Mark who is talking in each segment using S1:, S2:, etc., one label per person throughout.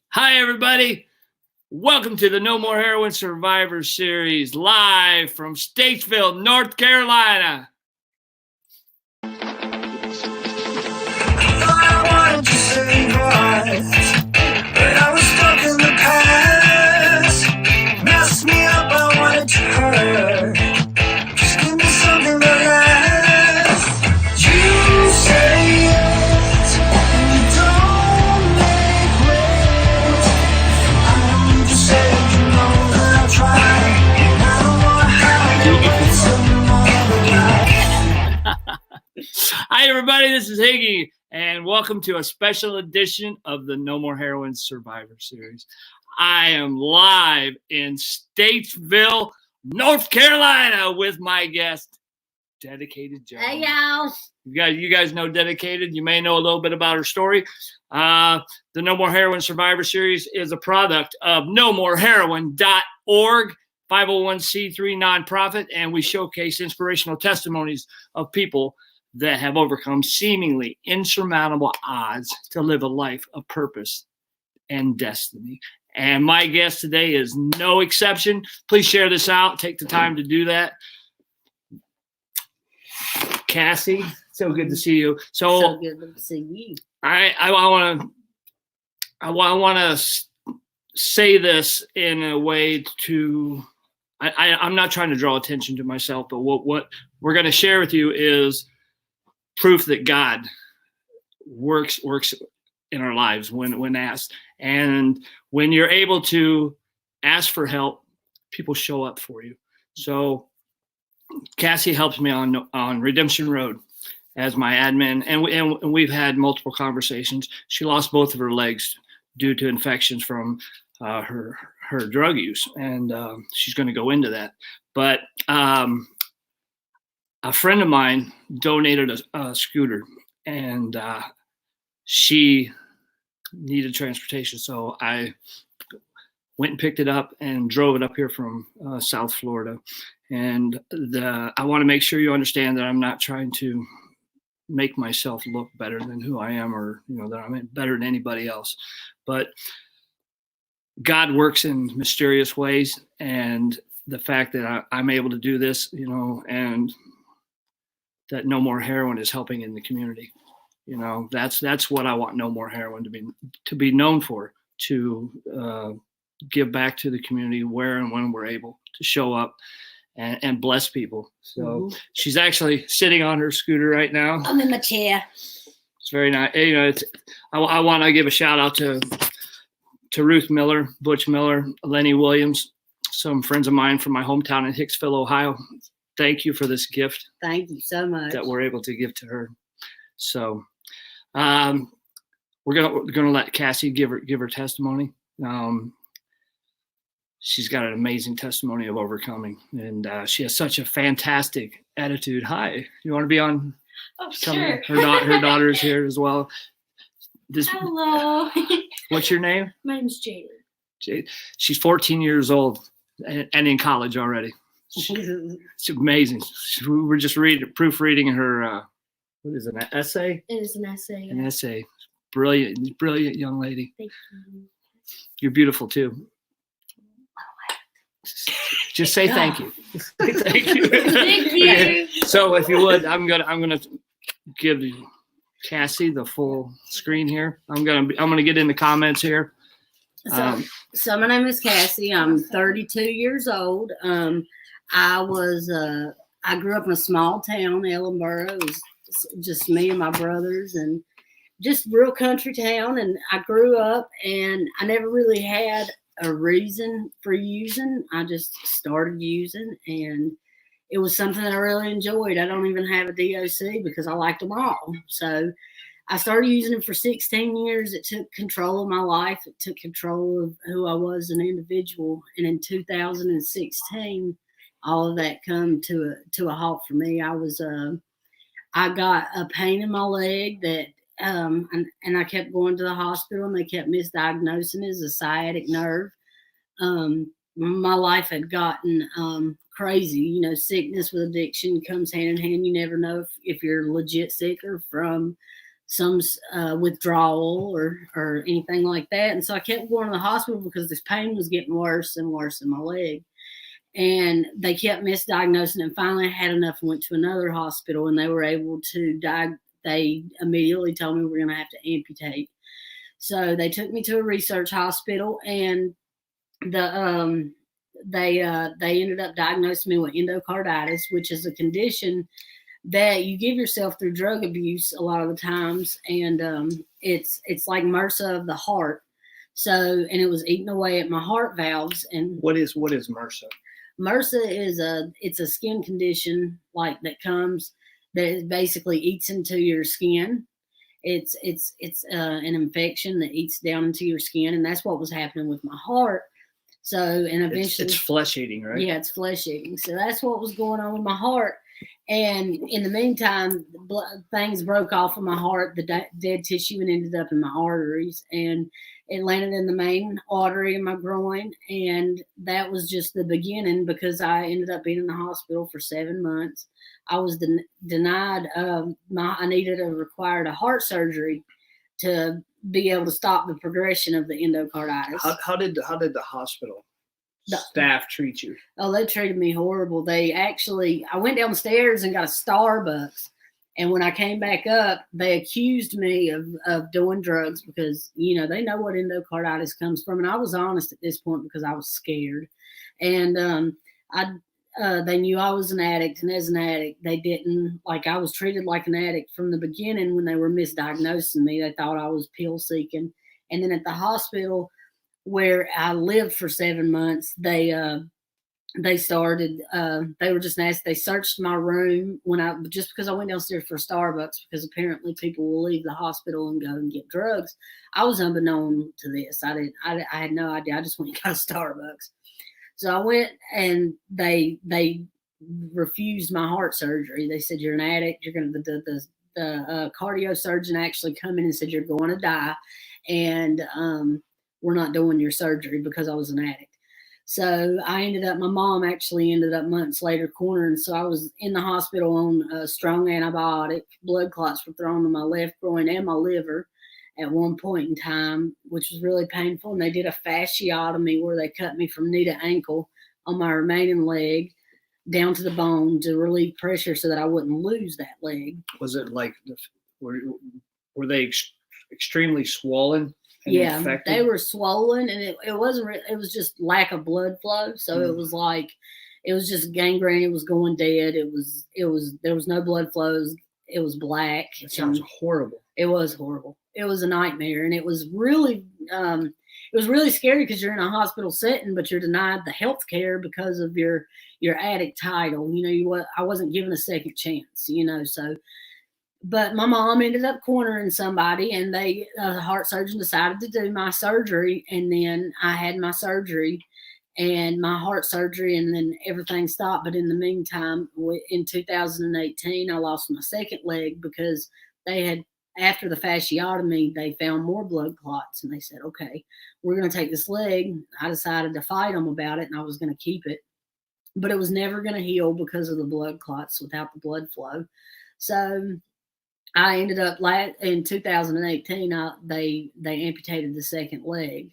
S1: Hi, everybody. Welcome to the No More Heroin Survivor Series, live from Statesville, North Carolina.
S2: I thought I wanted to say goodbye, but I was stuck in the past. Messed me up, I wanted to hurt. Just give me something to laugh. You say yes, and you don't make waves. I'm just saying, you know that I'll try, and I don't want to hide it from your life.
S1: Hi, everybody. This is Higgy, and welcome to a special edition of the No More Heroin Survivor Series. I am live in Statesville, North Carolina, with my guest, Dedicated Jones.
S3: Hey, y'all.
S1: You guys know Dedicated. You may know a little bit about her story. The No More Heroin Survivor Series is a product of nomoreheroin.org, 501c3 nonprofit, and we showcase inspirational testimonies of people that have overcome seemingly insurmountable odds to live a life of purpose and destiny. And my guest today is no exception. Please share this out. Take the time to do that. Cassie, so good to see you.
S3: So good to see you.
S1: I want to say this in a way to. I'm not trying to draw attention to myself, but what we're going to share with you is proof that God works in our lives when asked. And when you're able to ask for help, people show up for you. So Cassie helps me on Redemption Road as my admin, and we've had multiple conversations. She lost both of her legs due to infections from her drug use, and she's going to go into that. But a friend of mine donated a scooter, and she needed transportation. So I went and picked it up and drove it up here from South Florida. And I want to make sure you understand that I'm not trying to make myself look better than who I am, or that I'm better than anybody else. But God works in mysterious ways, and the fact that I'm able to do this, and that No More Heroin is helping in the community. That's what I want No More Heroin to be known for, to give back to the community where and when we're able to show up and bless people. So She's actually sitting on her scooter right now.
S3: I'm in my chair.
S1: It's very nice. I want to give a shout out to Ruth Miller, Butch Miller, Lenny Williams, some friends of mine from my hometown in Hicksville, Ohio. Thank you for this gift.
S3: Thank you so much.
S1: That we're able to give to her. So we're gonna let Cassie give her testimony. She's got an amazing testimony of overcoming, and she has such a fantastic attitude. Hi, you want to be on?
S4: Oh, sure.
S1: Her daughter is here as well.
S4: Hello.
S1: What's your name?
S4: My name's Jade.
S1: Jade. She's 14 years old and in college already. It's amazing. We were just proofreading her. What is it, an essay?
S4: It is an essay.
S1: An essay. Brilliant young lady.
S4: Thank you.
S1: You're beautiful too. Just say thank you. Thank you.
S4: Thank you.
S1: Okay. So if you would, I'm gonna give Cassie the full screen here. I'm gonna get in the comments here.
S3: So my name is Cassie. I'm 32 years old. I grew up in a small town, Ellenboro. It was just me and my brothers, and just real country town. And I grew up, and I never really had a reason for using. I just started using, and it was something that I really enjoyed. I don't even have a DOC because I liked them all. So I started using it for 16 years. It took control of my life. It took control of who I was as an individual. And in 2016, all of that come to a halt for me. I got a pain in my leg that, and I kept going to the hospital, and they kept misdiagnosing it as a sciatic nerve. My life had gotten crazy. Sickness with addiction comes hand in hand. You never know if you're legit sick or from withdrawal or anything like that. And so I kept going to the hospital because this pain was getting worse and worse in my leg. And they kept misdiagnosing, and finally I had enough and went to another hospital, and they were able to they immediately told me we're going to have to amputate. So they took me to a research hospital, and they ended up diagnosing me with endocarditis, which is a condition that you give yourself through drug abuse a lot of the times, and it's like MRSA of the heart. So, and it was eating away at my heart valves. And
S1: what is MRSA?
S3: MRSA is it's a skin condition like that basically eats into your skin. It's an infection that eats down into your skin, and that's what was happening with my heart. So, and eventually
S1: it's flesh eating, right?
S3: Yeah, it's flesh eating. So that's what was going on with my heart. And in the meantime, things broke off of my heart, the dead tissue, and ended up in my arteries, and it landed in the main artery in my groin. And that was just the beginning, because I ended up being in the hospital for 7 months. I was denied required a heart surgery to be able to stop the progression of the endocarditis.
S1: How did the hospital staff treat you?
S3: Oh, they treated me horrible. I went downstairs and got a Starbucks, and when I came back up, they accused me of doing drugs because, they know what endocarditis comes from. And I was honest at this point because I was scared. And they knew I was an addict, and as an addict, they didn't, I was treated like an addict from the beginning. When they were misdiagnosing me, they thought I was pill seeking. And then at the hospital where I lived for 7 months, they started, they were just nasty. They searched my room just because I went downstairs for Starbucks, because apparently people will leave the hospital and go and get drugs. I was unbeknown to this. I had no idea. I just went and got a Starbucks. So I went, and they refused my heart surgery. They said, "You're an addict. You're going to," the cardio surgeon actually come in and said, "You're going to die. And, we're not doing your surgery," because I was an addict. So my mom actually ended up months later cornered. So I was in the hospital on a strong antibiotic. Blood clots were thrown in my left groin and my liver at one point in time, which was really painful. And they did a fasciotomy where they cut me from knee to ankle on my remaining leg down to the bone to relieve pressure so that I wouldn't lose that leg.
S1: Was it were they extremely swollen?
S3: Yeah,
S1: infected?
S3: They were swollen, and it wasn't. It was just lack of blood flow. So it was it was just gangrene. It was going dead. It was. There was no blood flows. It was black.
S1: It sounds horrible.
S3: It was horrible. It was a nightmare, and it was really scary because you're in a hospital setting, but you're denied the health care because of your addict title. I wasn't given a second chance. So. But my mom ended up cornering somebody, and the heart surgeon decided to do my surgery. And then I had my surgery and my heart surgery, and then everything stopped. But in the meantime, in 2018, I lost my second leg because after the fasciotomy, they found more blood clots, and they said, "Okay, we're going to take this leg." I decided to fight them about it, and I was going to keep it, but it was never going to heal because of the blood clots without the blood flow. So I ended up in 2018. They amputated the second leg.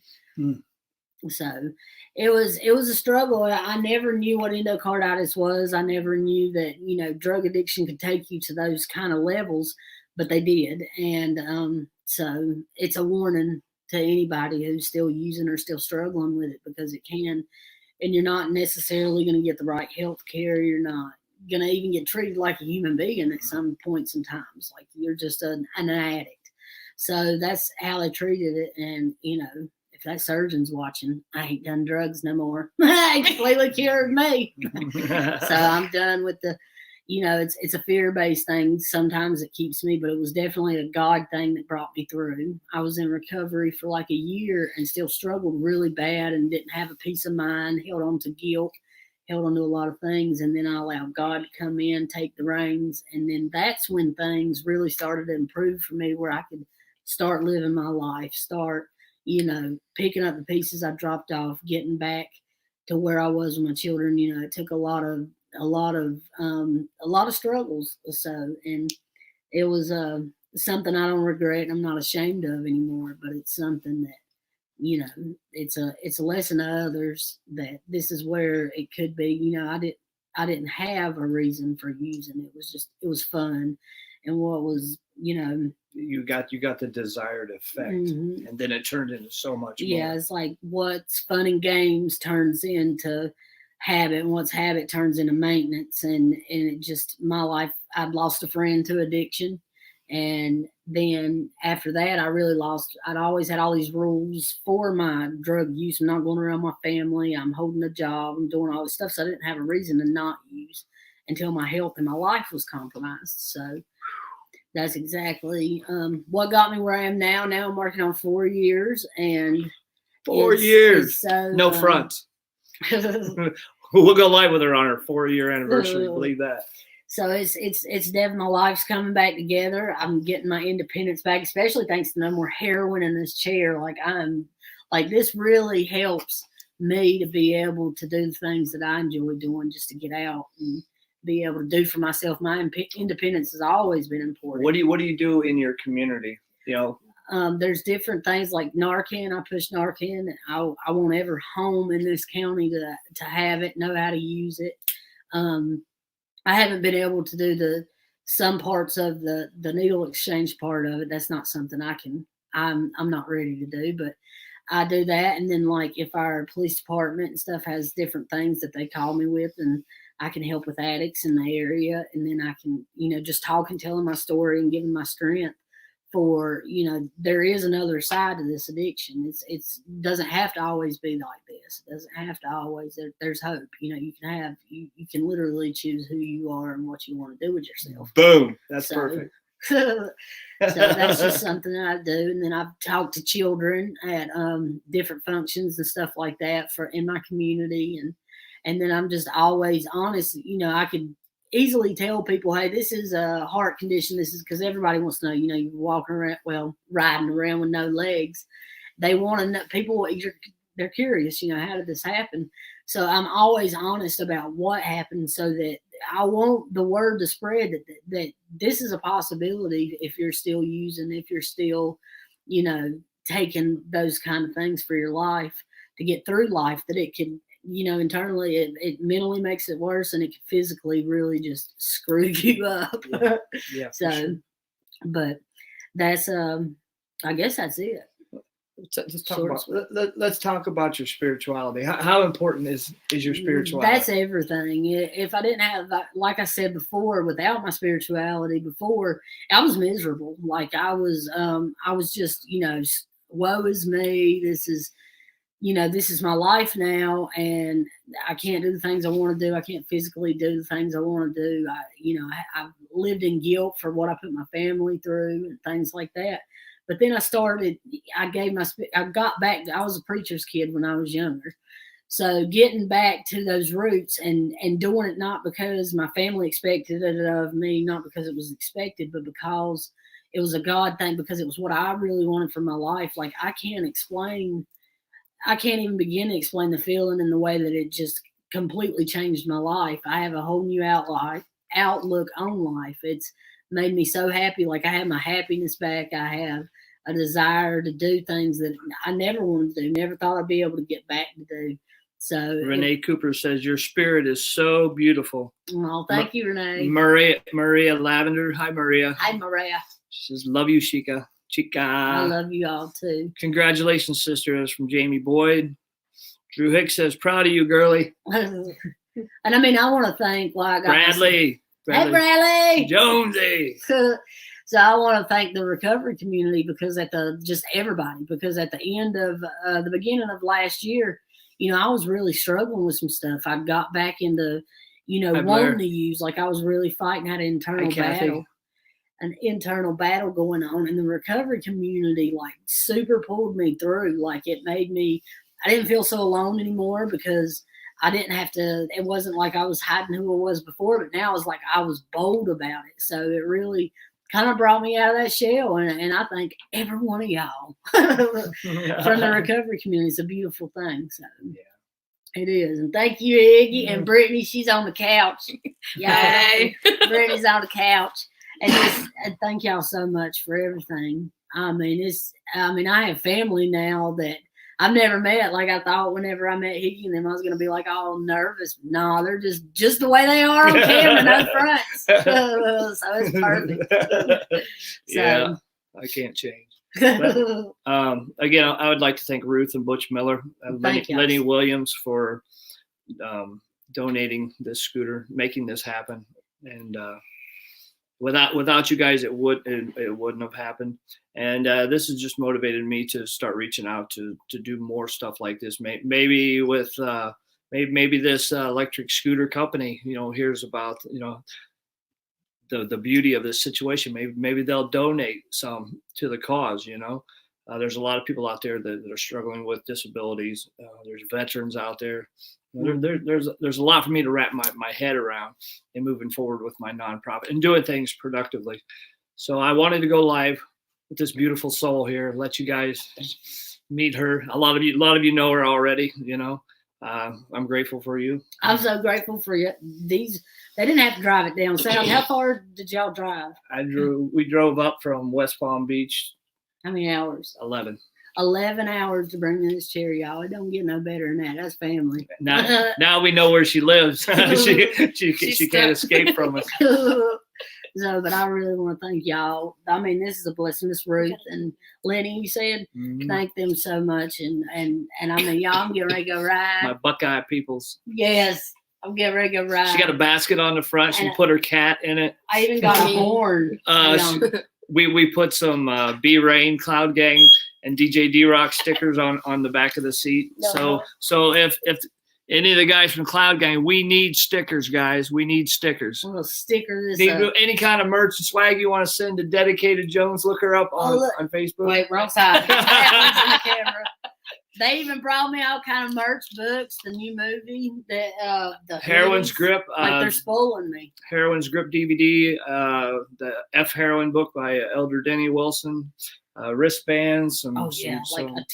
S3: So it was a struggle. I never knew what endocarditis was. I never knew that drug addiction could take you to those kind of levels, but they did. And so it's a warning to anybody who's still using or still struggling with it, because it can, and you're not necessarily going to get the right health care. You're not going to even get treated like a human being at some points and times. Like you're just an addict. So that's how they treated it. And, if that surgeon's watching, I ain't done drugs no more. It completely cured me. So I'm done with it's a fear-based thing. Sometimes it keeps me, but it was definitely a God thing that brought me through. I was in recovery for like a year and still struggled really bad and didn't have a peace of mind, held on to guilt, held on to a lot of things. And then I allowed God to come in, take the reins. And then that's when things really started to improve for me, where I could start living my life, start, picking up the pieces I dropped off, getting back to where I was with my children. It took a lot of struggles. So, and it was something I don't regret. I'm not ashamed of anymore, but it's something that, you know, it's a lesson to others that this is where it could be. You know, I didn't have a reason for using it. It was fun. And what was, you know,
S1: you got the desired effect,
S3: mhm.
S1: and then it turned into so much
S3: Yeah,
S1: more.
S3: it's like what's fun and games turns into habit, and what's habit turns into maintenance. And it just, my life, I'd lost a friend to addiction. And then after that, I'd always had all these rules for my drug use. I'm not going around my family. I'm holding a job. I'm doing all this stuff. So I didn't have a reason to not use until my health and my life was compromised. So that's exactly what got me where I am now. Now I'm working on 4 years, and
S1: 4 years,
S3: so,
S1: no front. We'll go live with her on her 4-year anniversary. Believe that.
S3: So it's definitely, my life's coming back together. I'm getting my independence back, especially thanks to no more heroin in this chair. Like this really helps me to be able to do the things that I enjoy doing, just to get out and be able to do for myself. My independence has always been important.
S1: What do you do in your community? You know,
S3: there's different things like Narcan. I push Narcan. I want every home in this county to have it, know how to use it. I haven't been able to do some parts of the needle exchange part of it. That's not something I'm not ready to do, but I do that. And then, like, if our police department and stuff has different things that they call me with, and I can help with addicts in the area, and then I can, you know, just talk and telling my story and giving my strength for, you know, there is another side to this addiction. It's doesn't have to always be like this. It doesn't have to always, there's hope. You know, you can literally choose who you are and what you want to do with yourself.
S1: Boom. That's perfect.
S3: So that's just something that I do. And then I've talked to children at different functions and stuff like that in my community. And then I'm just always honest. You know, I could easily tell people, hey, this is a heart condition. This is because everybody wants to know, you know, you're walking around, riding around with no legs. They want to know, they're curious, you know, how did this happen? So I'm always honest about what happened, so that I want the word to spread that this is a possibility if you're still using, if you're still, you know, taking those kind of things for your life to get through life, that it can, you know, internally it mentally makes it worse, and it can physically really just screw you up.
S1: Yeah.
S3: So,
S1: sure.
S3: But that's I guess that's it.
S1: Let's talk about your spirituality. How important is your spirituality?
S3: That's everything. If I didn't have, like I said before, without my spirituality before, I was miserable. Like I was just, you know, woe is me. This is my life now, and I can't do the things I want to do. I can't physically do the things I want to do. I've lived in guilt for what I put my family through and things like that. But then I got back. I was a preacher's kid when I was younger. So getting back to those roots and doing it not because my family expected it of me, not because it was expected, but because it was a God thing, because it was what I really wanted for my life. Like I can't even begin to explain the feeling and the way that it just completely changed my life. I have a whole new outlook on life. It's made me so happy. Like I have my happiness back. I have a desire to do things that I never wanted to do, never thought I'd be able to get back to do. So
S1: Renee Cooper says your spirit is so beautiful.
S3: Oh, thank you, Renee.
S1: Maria Lavender. Hi, Maria.
S3: Hi, Maria.
S1: She says, love you, Chica.
S3: I love you all too.
S1: Congratulations, sister. That's from Jamie Boyd. Drew Hicks says, proud of you, girly.
S3: And I mean, I want to thank
S1: Bradley.
S3: Hey, Bradley.
S1: Jonesy.
S3: So I want to thank the recovery community, because everybody, because at the end of the beginning of last year, you know, I was really struggling with some stuff. I got back into, you know, wanting to use, like I was really fighting that an internal battle going on, and the recovery community like super pulled me through. Like it made me, I didn't feel so alone anymore, because I didn't have to, it wasn't like I was hiding who I was before, but now it's like I was bold about it. So it really kind of brought me out of that shell. And I thank every one of y'all from the recovery community. It's a beautiful thing. So yeah, it is. And thank you, Iggy and Brittany. She's on the couch. Yay. Brittany's on the couch. and thank y'all so much for everything. I mean, I have family now that I've never met. Like I thought whenever I met Hickey and them, I was going to be like all nervous. No, they're just the way they are on camera, no fronts. So it's perfect.
S1: Yeah, I can't change. But, again, I would like to thank Ruth and Butch Miller, Lenny Williams for donating this scooter, making this happen. And without you guys, it wouldn't have happened. And this has just motivated me to start reaching out to do more stuff like this. Maybe with maybe this electric scooter company, hears about the beauty of this situation. Maybe they'll donate some to the cause. There's a lot of people out there that are struggling with disabilities. There's veterans out there. There's a lot for me to wrap my head around in moving forward with my nonprofit and doing things productively. So I wanted to go live with this beautiful soul here, let you guys meet her. A lot of you know her already. I'm grateful for you.
S3: I'm so grateful for you. They didn't have to drive it down south. How far did y'all drive?
S1: We drove up from West Palm Beach.
S3: How many hours?
S1: 11.
S3: 11 hours to bring this chair, y'all. It don't get no better than that. That's family.
S1: Now we know where she lives. she can't escape from us.
S3: So, but I really want to thank y'all. I mean, this is a blessing. Miss Ruth and Lenny, you said, thank them so much. And I mean, y'all, I'm getting ready to go ride.
S1: My Buckeye peoples.
S3: Yes, I'm getting ready to go ride.
S1: She got a basket on the front. She put her cat in it.
S3: I even got a horn.
S1: We put some B-Rain, Cloud Gang, and DJ D-Rock stickers on the back of the seat. So if any of the guys from Cloud Gang, we need stickers, guys. We need stickers.
S3: We'll sticker this
S1: need
S3: up.
S1: Any kind of merch and swag you want to send to Dedicated Jones, look her up on Facebook.
S3: Wait, wrong side. That one's in the camera. They even brought me all kind of merch, books, the new movie, the
S1: Heroin's Grip.
S3: Like they're spoiling me.
S1: Heroin's Grip DVD, the F Heroin book by Elder Denny Wilson, wristbands, some
S3: a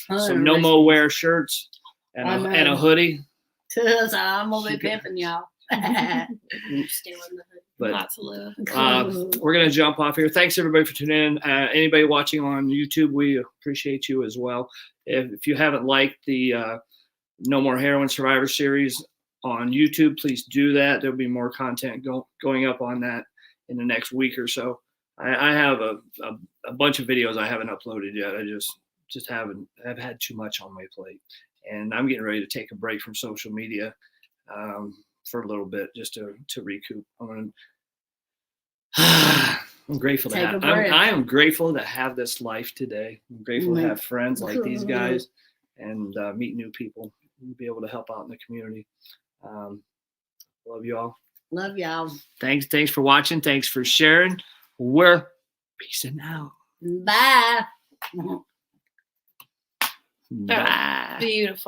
S3: ton.
S1: Some No Mo Wear shirts, and a hoodie.
S3: So I'm gonna be pimping y'all.
S1: But
S4: lots of love.
S1: We're gonna jump off here. Thanks everybody for tuning in. Anybody watching on YouTube, we appreciate you as well. If you haven't liked the No More Heroin Survivor series on YouTube, please do that. There'll be more content going up on that in the next week or so. I have a bunch of videos I haven't uploaded yet. I just I've had too much on my plate, and I'm getting ready to take a break from social media for a little bit just to recoup. I'm grateful I am grateful to have this life today. I'm grateful to have friends like these guys and meet new people and be able to help out in the community. Love you all.
S3: Love y'all.
S1: Thanks for watching. Thanks for sharing. We're peacing out.
S3: Bye.
S1: Bye.
S4: Beautiful.